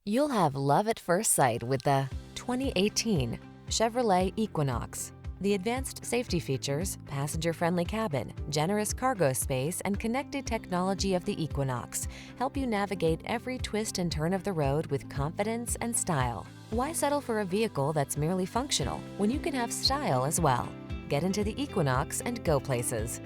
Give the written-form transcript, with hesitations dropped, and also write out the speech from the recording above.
You'll have love at first sight with the 2018 Chevrolet Equinox. The advanced safety features, passenger-friendly cabin, generous cargo space, and connected technology of the Equinox help you navigate every twist and turn of the road with confidence and style. Why settle for a vehicle that's merely functional when you can have style as well? Get into the Equinox and go places.